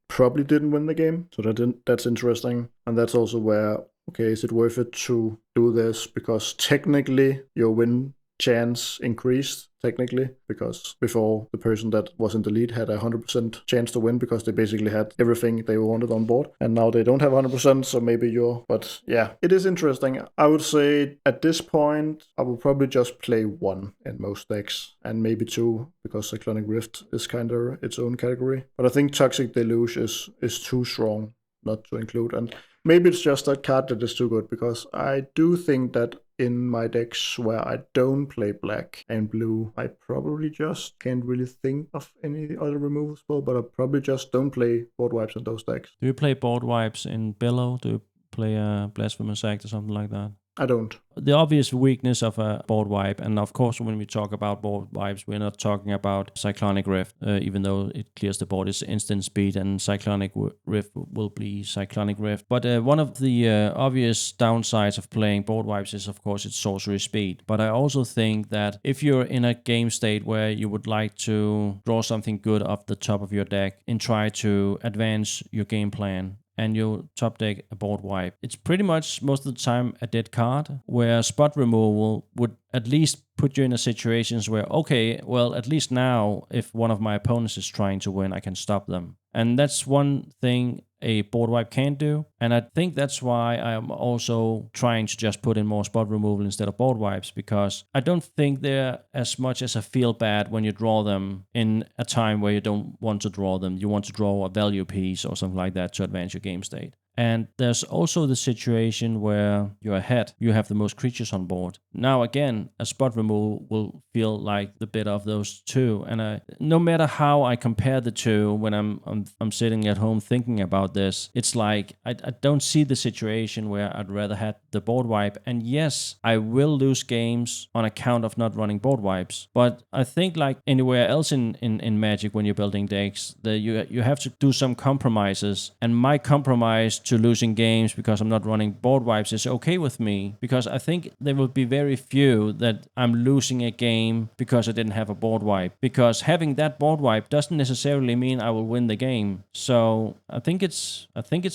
probably didn't win the game. So that's interesting, and that's also where, okay, is it worth it to do this because technically your win chance increased, technically, because before the person that was in the lead had 100% chance to win because they basically had everything they wanted on board, and now they don't have 100%, so maybe but yeah, it is interesting. I would say at this point I will probably just play one in most decks, and maybe two, because Cyclonic Rift is kind of its own category, but I think Toxic Deluge is too strong not to include, and maybe it's just that card that is too good, because I do think that in my decks where I don't play black and blue, I probably just can't really think of any other removal spell, but I probably just don't play Boardwipes in those decks. Do you play Boardwipes in Bellow? Do you play a Blasphemous Act or something like that? I don't. The obvious weakness of a board wipe, and of course when we talk about board wipes, we're not talking about Cyclonic Rift, even though it clears the board, it's instant speed, and Cyclonic Rift will be Cyclonic Rift. But one of the obvious downsides of playing board wipes is of course its sorcery speed. But I also think that if you're in a game state where you would like to draw something good off the top of your deck and try to advance your game plan, and you top deck a board wipe, it's pretty much most of the time a dead card, where spot removal would at least put you in a situations where, okay, well, at least now if one of my opponents is trying to win, I can stop them. And that's one thing a board wipe can't do. And I think that's why I'm also trying to just put in more spot removal instead of board wipes, because I don't think they're as much as a feel bad when you draw them in a time where you don't want to draw them. You want to draw a value piece or something like that to advance your game state. And there's also the situation where you're ahead, you have the most creatures on board. Now again, a spot removal will feel like the better of those two. And no matter how I compare the two, when I'm sitting at home thinking about this, it's like I don't see the situation where I'd rather have the board wipe. And yes, I will lose games on account of not running board wipes. But I think like anywhere else in Magic, when you're building decks, you have to do some compromises. And my compromise to losing games because I'm not running board wipes is okay with me, because I think there will be very few that I'm losing a game because I didn't have a board wipe, because having that board wipe doesn't necessarily mean I will win the game. So I think it's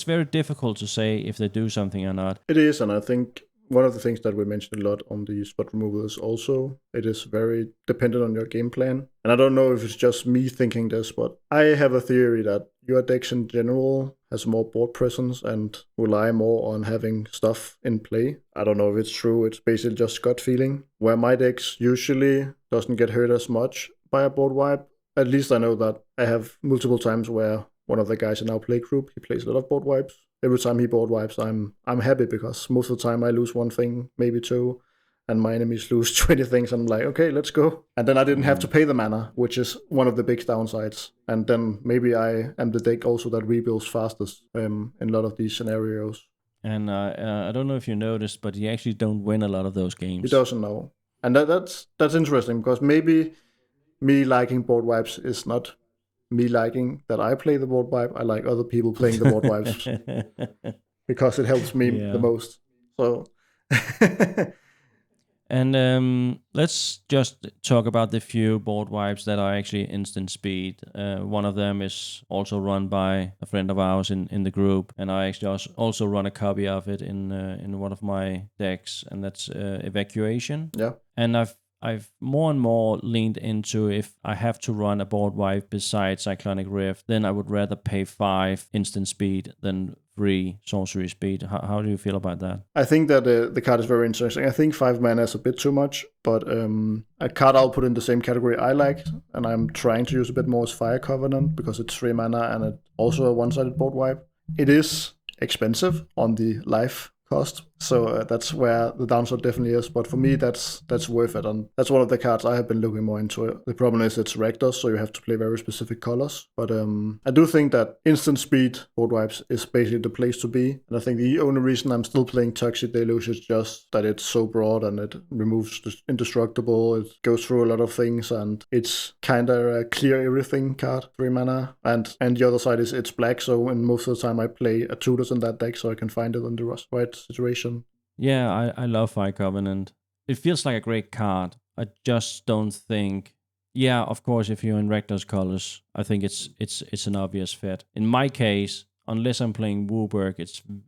very difficult to say if they do something or not. It is, and I think one of the things that we mentioned a lot on the spot removal is also it is very dependent on your game plan. And I don't know if it's just me thinking this, but I have a theory that your decks in general has more board presence and rely more on having stuff in play. I don't know if it's true, it's basically just gut feeling, where my decks usually doesn't get hurt as much by a board wipe. At least I know that I have multiple times where one of the guys in our play group, he plays a lot of board wipes. Every time he board wipes, I'm happy, because most of the time I lose one thing, maybe two, and my enemies lose 20 things, and I'm like, okay, let's go. And then I didn't have to pay the mana, which is one of the big downsides. And then maybe I am the deck also that rebuilds fastest in a lot of these scenarios. And I don't know if you noticed, but he actually don't win a lot of those games. He doesn't know. And that's interesting, because maybe me liking board wipes is not me liking that I play the board wipe. I like other people playing the board wipes because it helps me the most. So and let's just talk about the few board wipes that are actually instant speed. One of them is also run by a friend of ours in the group, and I actually also run a copy of it in one of my decks, and that's Evacuation. Yeah. And I've more and more leaned into, if I have to run a board wipe besides Cyclonic Rift, then I would rather pay 5 instant speed than 3 sorcery speed. How do you feel about that? I think that the card is very interesting. I think 5 mana is a bit too much, but a card I'll put in the same category I like, and I'm trying to use a bit more, is Fire Covenant, because it's 3 mana and it's also a one-sided board wipe. It is expensive on the life cost, so that's where the downside definitely is, but for me that's worth it, and that's one of the cards I have been looking more into. The problem is it's Rector, so you have to play very specific colors, but I do think that instant speed board wipes is basically the place to be, and I think the only reason I'm still playing Toxic Deluge is just that it's so broad and it removes the indestructible, it goes through a lot of things, and it's kind of a clear everything card, 3 mana, and the other side is it's black, so in most of the time I play a tutors in that deck, so I can find it in the right situation. Yeah, I love Fire Covenant. It feels like a great card. I just don't think. Yeah, of course, if you're in Rector's colors, I think it's an obvious fit. In my case, unless I'm playing Wooburg,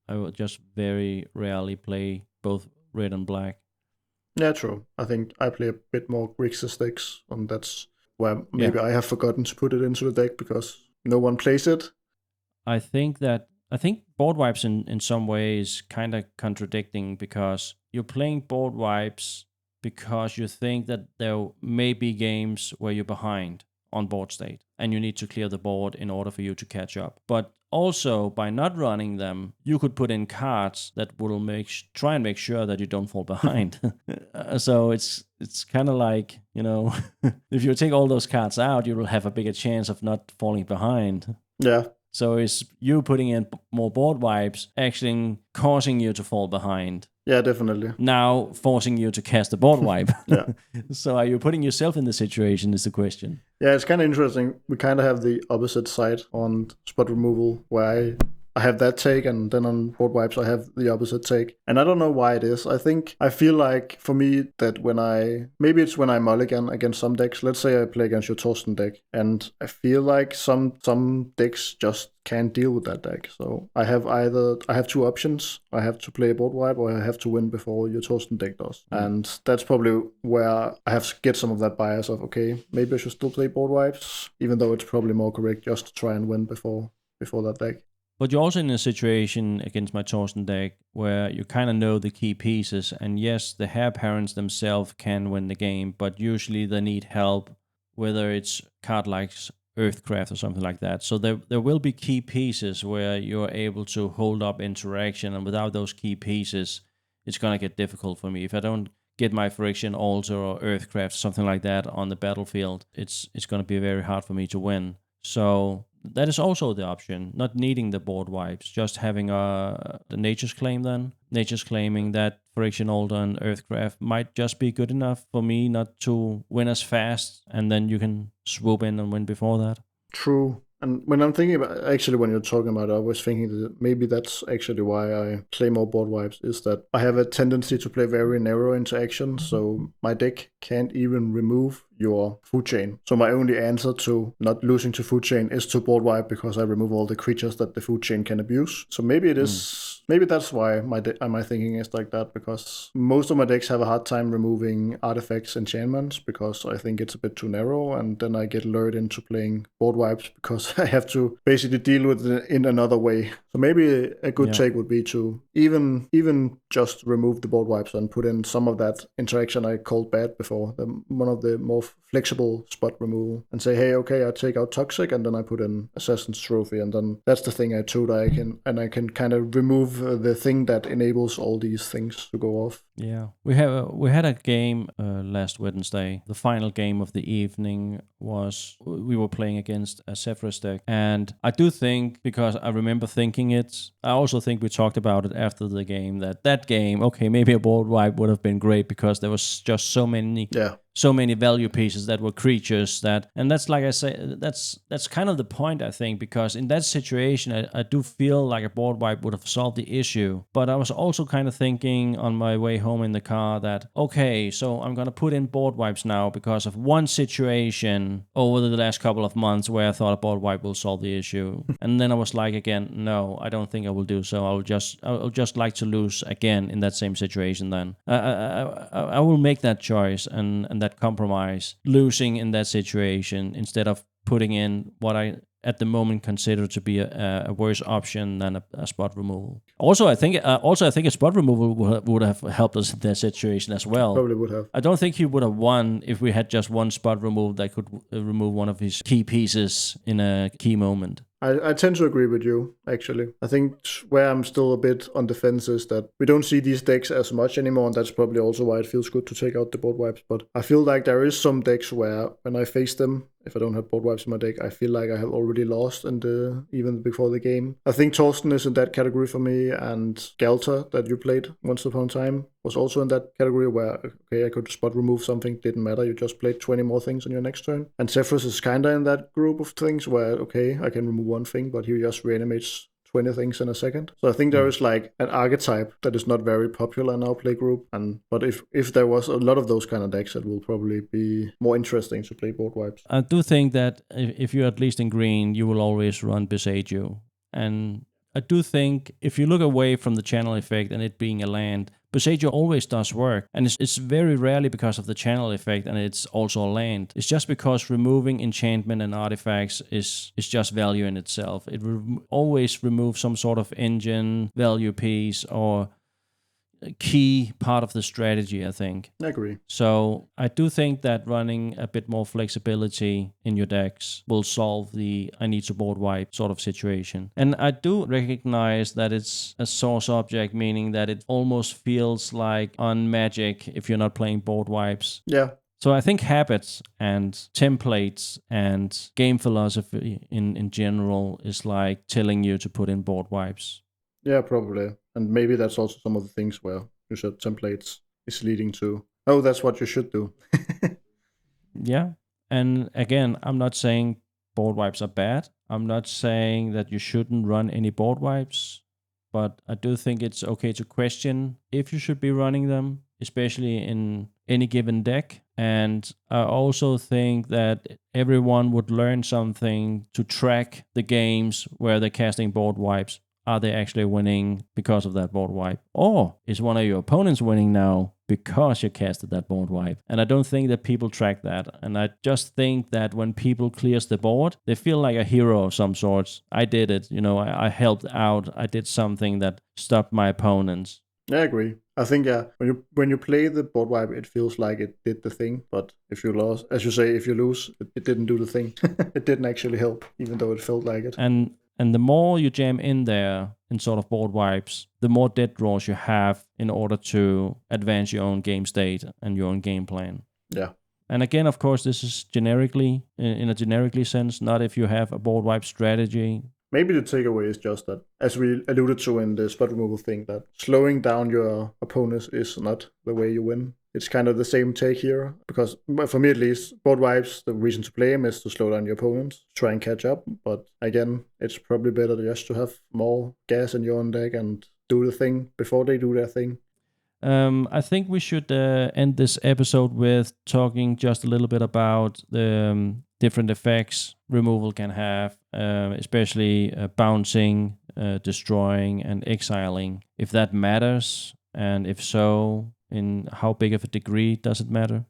I will just very rarely play both red and black. Yeah, true. I think I play a bit more Grixis decks, and that's where maybe I have forgotten to put it into the deck because no one plays it. I think Boardwipes in some ways kind of contradicting, because you're playing Boardwipes because you think that there may be games where you're behind on board state and you need to clear the board in order for you to catch up. But also, by not running them, you could put in cards that will try and make sure that you don't fall behind. So it's kind of like, if you take all those cards out, you will have a bigger chance of not falling behind. Yeah. So is you putting in more board wipes actually causing you to fall behind? Yeah, definitely. Now forcing you to cast a board wipe. Yeah. So are you putting yourself in the situation is the question. Yeah, it's kind of interesting. We kind of have the opposite side on spot removal, where I have that take, and then on board wipes I have the opposite take. And I don't know why it is. I feel like for me that maybe it's when I mulligan against some decks. Let's say I play against your Torsten deck, and I feel like some decks just can't deal with that deck. So I have two options. I have to play a board wipe, or I have to win before your Torsten deck does. And that's probably where I have to get some of that bias of, okay, maybe I should still play board wipes, even though it's probably more correct just to try and win before that deck. But you're also in a situation against my Torsten deck where you kind of know the key pieces, and yes, the heir parents themselves can win the game, but usually they need help, whether it's card like Earthcraft or something like that. So there will be key pieces where you're able to hold up interaction, and without those key pieces, it's going to get difficult for me. If I don't get my Friction Altar or Earthcraft, something like that on the battlefield, it's going to be very hard for me to win. So that is also the option, not needing the board wipes, just having the Nature's Claim then. Nature's Claiming that Friction Altar and Earthcraft might just be good enough for me not to win as fast, and then you can swoop in and win before that. True. And when I'm thinking about, actually, when you're talking about it, I was thinking that maybe that's actually why I play more board wipes, is that I have a tendency to play very narrow interaction, so my deck can't even remove your food chain. So my only answer to not losing to food chain is to board wipe, because I remove all the creatures that the food chain can abuse. So maybe it is, maybe that's why my thinking is like that, because most of my decks have a hard time removing artifacts, enchantments, because I think it's a bit too narrow, and then I get lured into playing board wipes because I have to basically deal with it in another way. So maybe a good take would be to even just remove the board wipes and put in some of that interaction I called bad before, one of the more flexible spot removal, and say, hey, okay, I take out Toxic and then I put in Assassin's Trophy, and then that's the thing I told I can kind of remove the thing that enables all these things to go off. Yeah, we had a game last Wednesday. The final game of the evening was we were playing against a Zephyrus deck, and I do think, because I remember thinking it, I also think we talked about it after the game, that game, okay, maybe a board wipe would have been great because there was just so many value pieces that were creatures and that's, like I say, that's kind of the point, I think, because in that situation I do feel like a board wipe would have solved the issue. But I was also kind of thinking on my way home in the car that, okay, so I'm going to put in board wipes now because of one situation over the last couple of months where I thought a board wipe will solve the issue. And then I was like, again, no, I don't think I will do so. I'll just like to lose again in that same situation then. I will make that choice and that compromise, losing in that situation instead of putting in what I at the moment consider to be a worse option than a spot removal. Also, I think a spot removal would have helped us in that situation as well. Probably would have. I don't think he would have won if we had just one spot removal that could remove one of his key pieces in a key moment. I tend to agree with you, actually. I think where I'm still a bit on the fence is that we don't see these decks as much anymore, and that's probably also why it feels good to take out the board wipes. But I feel like there is some decks where when I face them, if I don't have board wipes in my deck, I feel like I have already lost even before the game. I think Torsten is in that category for me, and Galta, that you played once upon a time, was also in that category where, okay, I could spot remove something, didn't matter, you just played 20 more things on your next turn. And Zephyrus is kind of in that group of things where, okay, I can remove one thing, but he just reanimates 20 things in a second. So I think there is like an archetype that is not very popular in our play group. But if there was a lot of those kind of decks, it will probably be more interesting to play board wipes. I do think that if you're at least in green, you will always run Beside You. And I do think if you look away from the channel effect and it being a land, Boseiju always does work, and it's very rarely because of the channel effect, and it's also a land. It's just because removing enchantment and artifacts is just value in itself. It always removes some sort of engine, value piece, or key part of the strategy, I think. I agree. So I do think that running a bit more flexibility in your decks will solve the I need to board wipe sort of situation. And I do recognize that it's a source object, meaning that it almost feels like on Magic if you're not playing board wipes. Yeah. So I think habits and templates and game philosophy in general is like telling you to put in board wipes. Yeah, probably. And maybe that's also some of the things where you said templates is leading to, oh, that's what you should do. Yeah. And again, I'm not saying board wipes are bad. I'm not saying that you shouldn't run any board wipes, but I do think it's okay to question if you should be running them, especially in any given deck. And I also think that everyone would learn something to track the games where they're casting board wipes. Are they actually winning because of that board wipe? Or is one of your opponents winning now because you casted that board wipe? And I don't think that people track that. And I just think that when people clears the board, they feel like a hero of some sorts. I did it, I helped out. I did something that stopped my opponents. I agree. I think when you play the board wipe, it feels like it did the thing. But if you lose, as you say, if you lose, it didn't do the thing. It didn't actually help, even though it felt like it. And the more you jam in there in sort of board wipes, the more dead draws you have in order to advance your own game state and your own game plan. Yeah. And again, of course, this is generically, in a generically sense, not if you have a board wipe strategy. Maybe the takeaway is just that, as we alluded to in the spot removal thing, that slowing down your opponents is not the way you win. It's kind of the same take here, because for me at least, board wipes, the reason to play them is to slow down your opponents, try and catch up. But again, it's probably better just to have more gas in your own deck and do the thing before they do their thing. I think we should end this episode with talking just a little bit about the different effects removal can have, especially bouncing, destroying, and exiling. If that matters, and if so, in how big of a degree does it matter?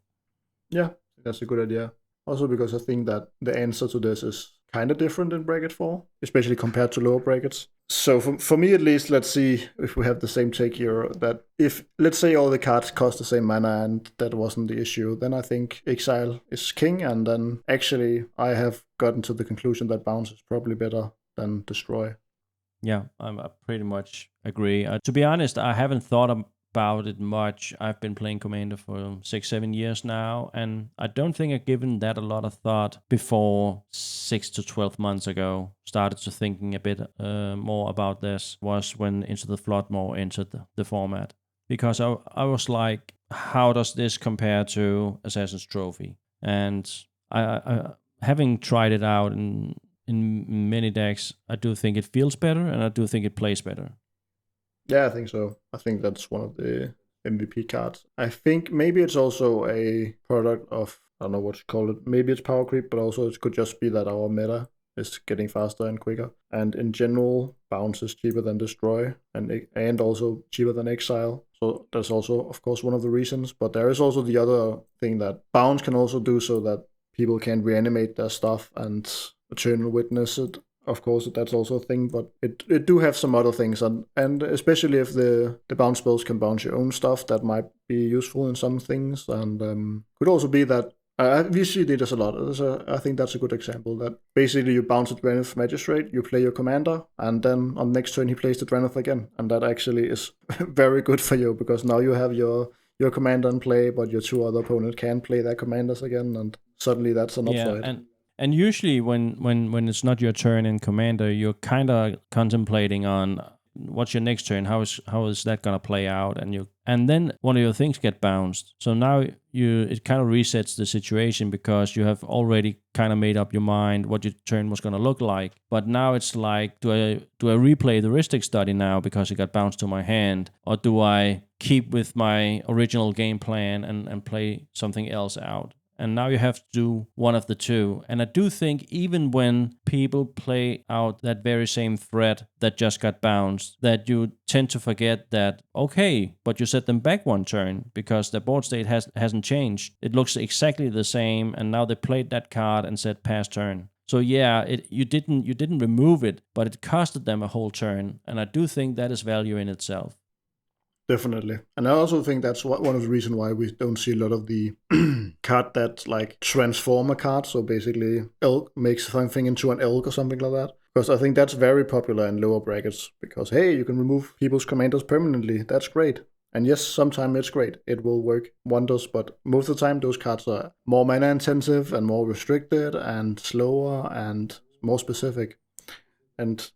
Yeah, that's a good idea. Also because I think that the answer to this is kind of different in bracket 4, especially compared to lower brackets. So for me at least, let's see if we have the same take here, that if, let's say all the cards cost the same mana and that wasn't the issue, then I think Exile is king, and then actually I have gotten to the conclusion that Bounce is probably better than Destroy. Yeah, I pretty much agree. To be honest, I haven't thought about it much. I've been playing Commander for 6-7 years now, and I don't think I've given that a lot of thought before 6 to 12 months ago. Started to thinking a bit more about this was when Into the Flood more entered the format, because I was like, how does this compare to Assassin's Trophy? And I having tried it out in many decks, I do think it feels better, and I do think it plays better. Yeah, I think so. I think that's one of the MVP cards. I think maybe it's also a product of, I don't know what to call it, maybe it's power creep, but also it could just be that our meta is getting faster and quicker. And in general, Bounce is cheaper than Destroy, and also cheaper than Exile. So that's also, of course, one of the reasons. But there is also the other thing that Bounce can also do so that people can reanimate their stuff and Eternal Witness it. Of course, that's also a thing, but it do have some other things, and especially if the bounce spells can bounce your own stuff, that might be useful in some things, and could also be that we see this a lot. I think that's a good example, that basically you bounce a Drannith Magistrate, you play your commander, and then on the next turn he plays the Drannith again, and that actually is very good for you, because now you have your commander in play, but your two other opponents can play their commanders again, and suddenly that's an upside. And usually when it's not your turn in Commander, you're kind of contemplating on what's your next turn, how is that going to play out, and then one of your things get bounced. So now it kind of resets the situation, because you have already kind of made up your mind what your turn was going to look like. But now it's like, do I replay the Ristic Study now because it got bounced to my hand, or do I keep with my original game plan and play something else out? and now you have to do one of the two. And I do think even when people play out that very same threat that just got bounced, that you tend to forget that, okay, but you set them back one turn because the board state hasn't changed. It looks exactly the same, and now they played that card and said pass turn. So yeah, you didn't remove it, but it costed them a whole turn, and I do think that is value in itself. Definitely. And I also think that's one of the reasons why we don't see a lot of the card that like transform a card. So basically elk makes something into an elk or something like that. Because I think that's very popular in lower brackets. Because hey, you can remove people's commanders permanently. That's great. And yes, sometimes it's great. It will work wonders, but most of the time those cards are more mana intensive and more restricted and slower and more specific. And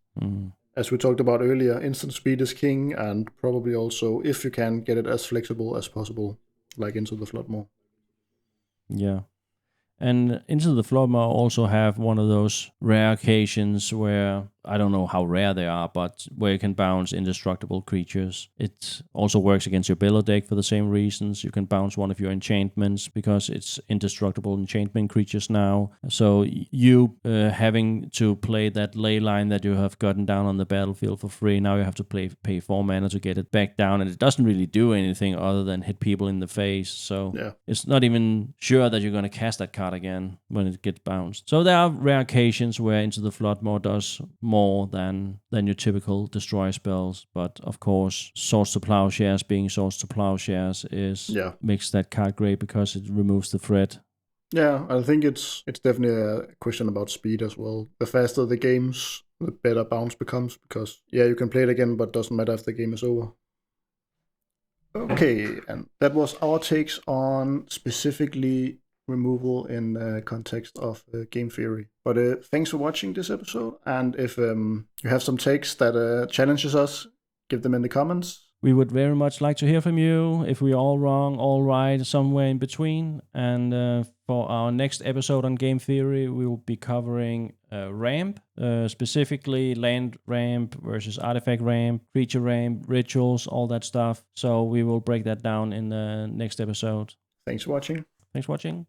as we talked about earlier, instant speed is king, and probably also, if you can, get it as flexible as possible, like Into the Floodmoor. Yeah. And Into the Floodmoor also have one of those rare occasions where, I don't know how rare they are, but where you can bounce indestructible creatures. It also works against your Billow deck for the same reasons. You can bounce one of your enchantments because it's indestructible enchantment creatures now. So you having to play that ley line that you have gotten down on the battlefield for free, now you have to pay 4 mana to get it back down, and it doesn't really do anything other than hit people in the face. So it's not even sure that you're going to cast that card again when it gets bounced. So there are rare occasions where Into the Floodmoor does more than your typical destroy spells, but of course Swords to Plowshares being Swords to Plowshares makes that card great because it removes the threat. Yeah, I think it's definitely a question about speed as well. The faster the games, the better bounce becomes, because you can play it again, but doesn't matter if the game is over. Okay, and that was our takes on specifically removal in context of game theory. But thanks for watching this episode, and if you have some takes that challenges us, give them in the comments. We would very much like to hear from you if we're all wrong, all right, somewhere in between. And for our next episode on game theory, we will be covering ramp, specifically land ramp versus artifact ramp, creature ramp, rituals, all that stuff. So we will break that down in the next episode. Thanks for watching. Thanks for watching.